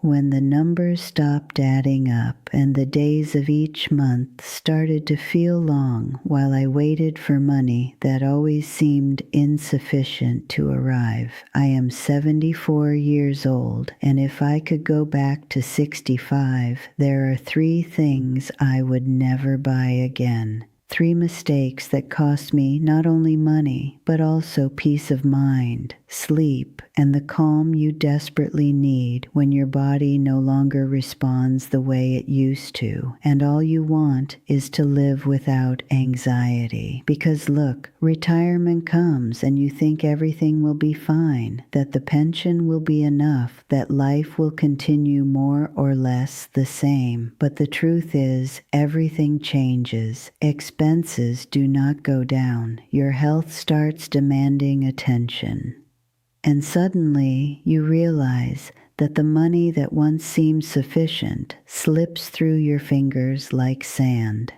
When the numbers stopped adding up and the days of each month started to feel long while I waited for money that always seemed insufficient to arrive. I am 74 years old, and if I could go back to 65, there are 3 things I would never buy again. 3 mistakes that cost me not only money, but also peace of mind, sleep, and the calm you desperately need when your body no longer responds the way it used to, and all you want is to live without anxiety. Because look, retirement comes and you think everything will be fine, that the pension will be enough, that life will continue more or less the same. But the truth is, everything changes. Expenses do not go down. Your health starts demanding attention. And suddenly you realize that the money that once seemed sufficient slips through your fingers like sand.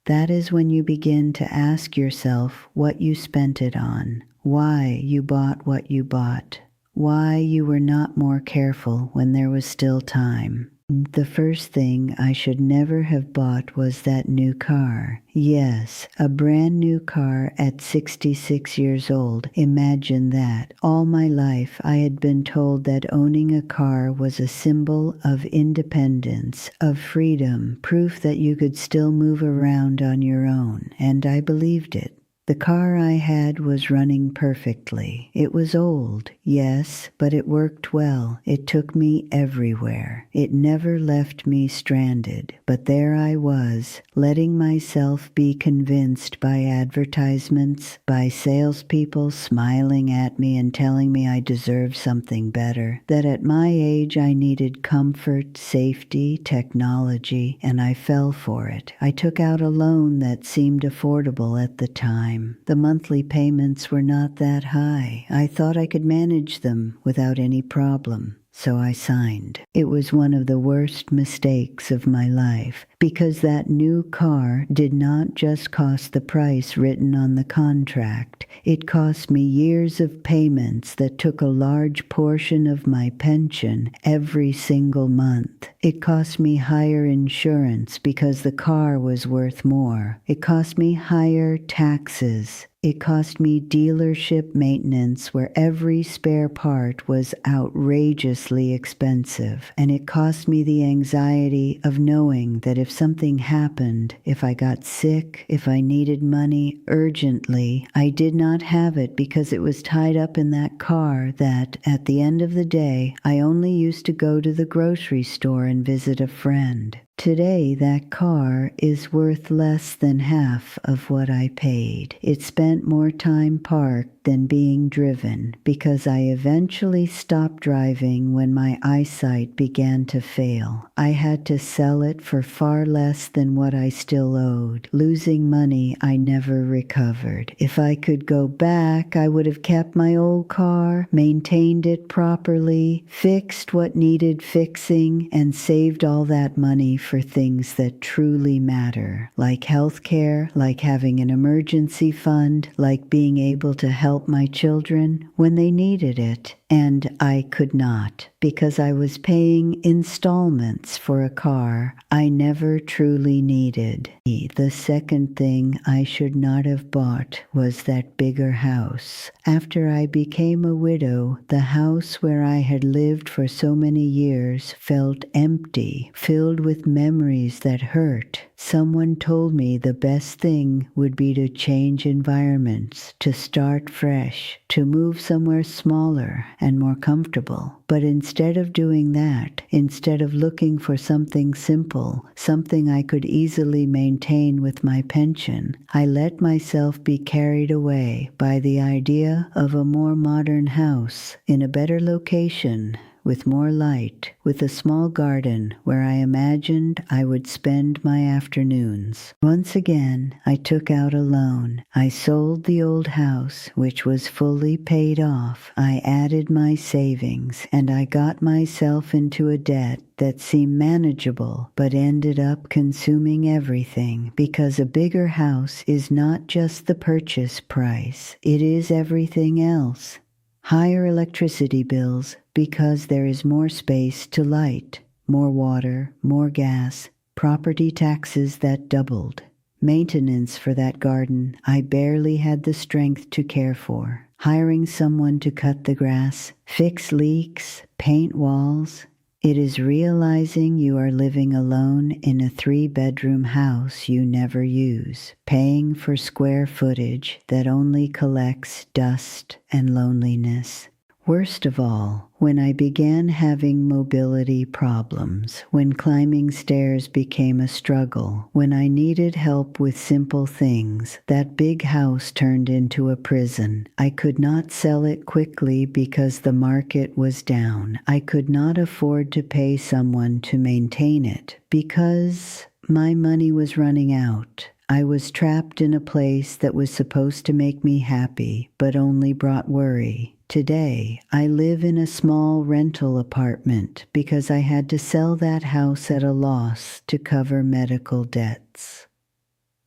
That is when you begin to ask yourself what you spent it on, why you bought what you bought, why you were not more careful when there was still time. The first thing I should never have bought was that new car. Yes, a brand new car at 66 years old. Imagine that. All my life I had been told that owning a car was a symbol of independence, of freedom, proof that you could still move around on your own, and I believed it. The car I had was running perfectly. It was old, yes, but it worked well. It took me everywhere. It never left me stranded. But there I was, letting myself be convinced by advertisements, by salespeople smiling at me and telling me I deserved something better, that at my age I needed comfort, safety, technology, and I fell for it. I took out a loan that seemed affordable at the time. The monthly payments were not that high. I thought I could manage them without any problem. So I signed. It was one of the worst mistakes of my life, because that new car did not just cost the price written on the contract. It cost me years of payments that took a large portion of my pension every single month. It cost me higher insurance because the car was worth more. It cost me higher taxes. It cost me dealership maintenance where every spare part was outrageously expensive. And it cost me the anxiety of knowing that if something happened, if I got sick, if I needed money urgently, I did not have it because it was tied up in that car that, at the end of the day, I only used to go to the grocery store and visit a friend. Today, that car is worth less than half of what I paid. It spent more time parked than being driven because I eventually stopped driving when my eyesight began to fail. I had to sell it for far less than what I still owed, losing money I never recovered. If I could go back, I would have kept my old car, maintained it properly, fixed what needed fixing, and saved all that money for things that truly matter, like healthcare, like having an emergency fund, like being able to help my children when they needed it. And I could not, because I was paying installments for a car I never truly needed. The second thing I should not have bought was that bigger house. After I became a widow, the house where I had lived for so many years felt empty, filled with memories that hurt. Someone told me the best thing would be to change environments, to start fresh, to move somewhere smaller and more comfortable. But instead of doing that, instead of looking for something simple, something I could easily maintain with my pension, I let myself be carried away by the idea of a more modern house in a better location, with more light, with a small garden where I imagined I would spend my afternoons. Once again, I took out a loan. I sold the old house, which was fully paid off. I added my savings, and I got myself into a debt that seemed manageable, but ended up consuming everything, because a bigger house is not just the purchase price, it is everything else. Higher electricity bills, because there is more space to light, more water, more gas, property taxes that doubled. Maintenance for that garden I barely had the strength to care for. Hiring someone to cut the grass, fix leaks, paint walls. It is realizing you are living alone in a 3-bedroom house you never use, paying for square footage that only collects dust and loneliness. Worst of all, when I began having mobility problems, when climbing stairs became a struggle, when I needed help with simple things, that big house turned into a prison. I could not sell it quickly because the market was down. I could not afford to pay someone to maintain it because my money was running out. I was trapped in a place that was supposed to make me happy, but only brought worry. Today, I live in a small rental apartment because I had to sell that house at a loss to cover medical debts.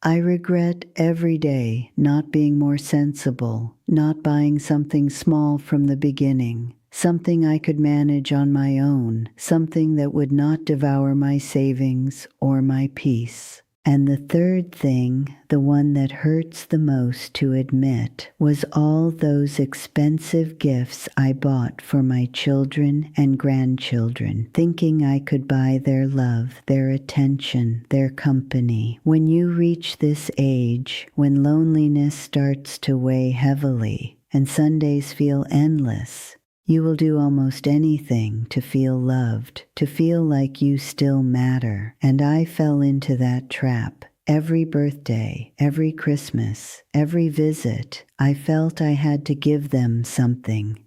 I regret every day not being more sensible, not buying something small from the beginning, something I could manage on my own, something that would not devour my savings or my peace. And the third thing, the one that hurts the most to admit, was all those expensive gifts I bought for my children and grandchildren, thinking I could buy their love, their attention, their company. When you reach this age, when loneliness starts to weigh heavily and Sundays feel endless, you will do almost anything to feel loved, to feel like you still matter. And I fell into that trap. Every birthday, every Christmas, every visit, I felt I had to give them something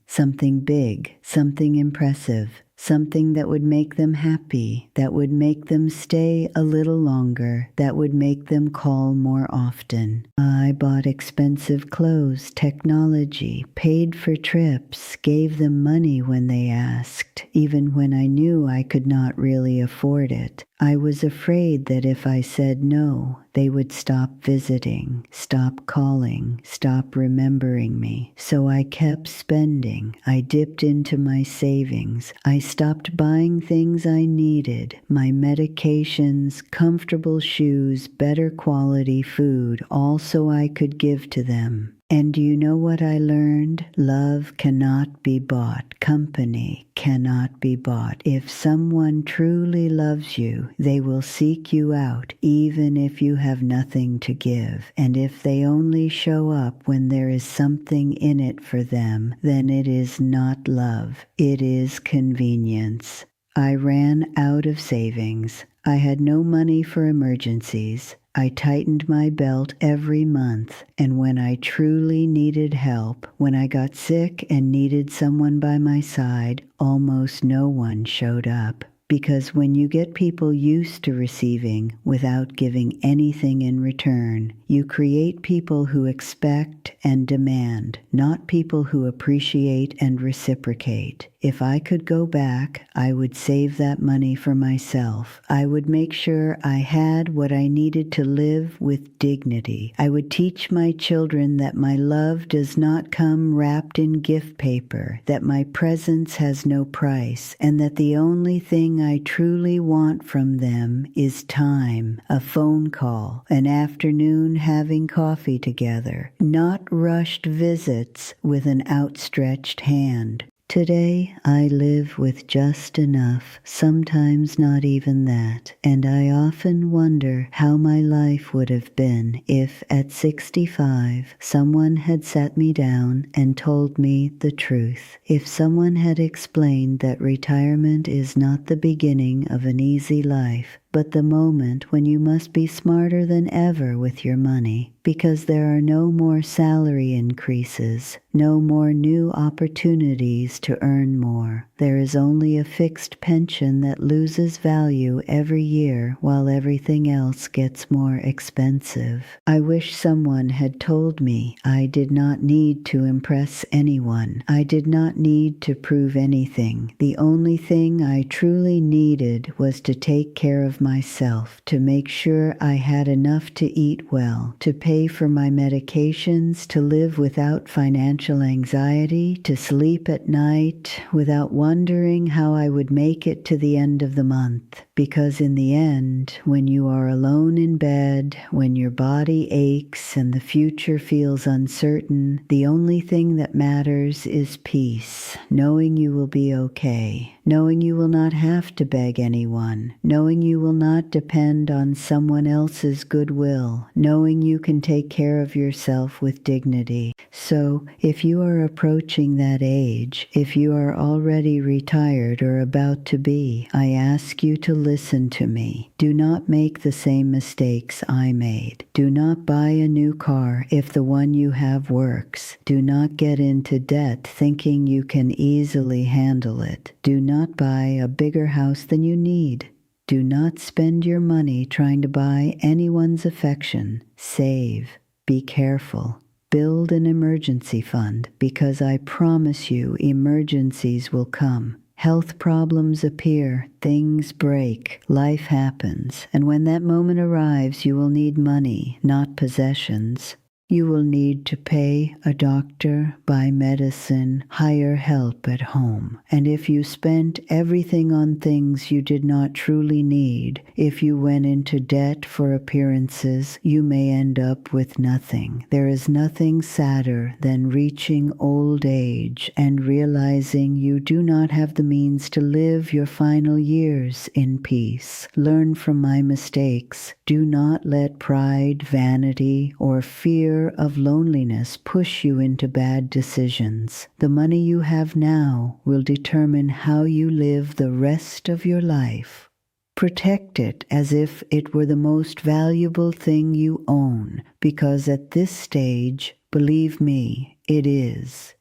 big, something impressive, something that would make them happy, that would make them stay a little longer, that would make them call more often. I bought expensive clothes, technology, paid for trips, gave them money when they asked, even when I knew I could not really afford it. I was afraid that if I said no, they would stop visiting, stop calling, stop remembering me. So I kept spending. I dipped into my savings. I stopped buying things I needed, my medications, comfortable shoes, better quality food, all so I could give to them. And you know what I learned? Love cannot be bought. Company cannot be bought. If someone truly loves you, they will seek you out, even if you have nothing to give. And if they only show up when there is something in it for them, then it is not love. It is convenience. I ran out of savings. I had no money for emergencies. I tightened my belt every month, and when I truly needed help, when I got sick and needed someone by my side, almost no one showed up. Because when you get people used to receiving without giving anything in return, you create people who expect and demand, not people who appreciate and reciprocate. If I could go back, I would save that money for myself. I would make sure I had what I needed to live with dignity. I would teach my children that my love does not come wrapped in gift paper, that my presence has no price, and that the only thing I truly want from them is time, a phone call, an afternoon having coffee together, not rushed visits with an outstretched hand. Today, I live with just enough, sometimes not even that, and I often wonder how my life would have been if, at 65, someone had sat me down and told me the truth. If someone had explained that retirement is not the beginning of an easy life, but the moment when you must be smarter than ever with your money, because there are no more salary increases, no more new opportunities to earn more. There is only a fixed pension that loses value every year while everything else gets more expensive. I wish someone had told me I did not need to impress anyone. I did not need to prove anything. The only thing I truly needed was to take care of myself to make sure I had enough to eat well, to pay for my medications, to live without financial anxiety, to sleep at night without wondering how I would make it to the end of the month. Because in the end, when you are alone in bed, when your body aches and the future feels uncertain, the only thing that matters is peace, knowing you will be okay, knowing you will not have to beg anyone, knowing you will not depend on someone else's goodwill, knowing you can take care of yourself with dignity. So, if you are approaching that age, if you are already retired or about to be, I ask you to listen to me. Do not make the same mistakes I made. Do not buy a new car if the one you have works. Do not get into debt thinking you can easily handle it. Do not buy a bigger house than you need. Do not spend your money trying to buy anyone's affection. Save. Be careful. Build an emergency fund, because I promise you emergencies will come. Health problems appear, things break, life happens, and when that moment arrives, you will need money, not possessions. You will need to pay a doctor, buy medicine, hire help at home. And if you spent everything on things you did not truly need, if you went into debt for appearances, you may end up with nothing. There is nothing sadder than reaching old age and realizing you do not have the means to live your final years in peace. Learn from my mistakes. Do not let pride, vanity, or fear of loneliness push you into bad decisions. The money you have now will determine how you live the rest of your life. Protect it as if it were the most valuable thing you own, because at this stage, believe me, it is.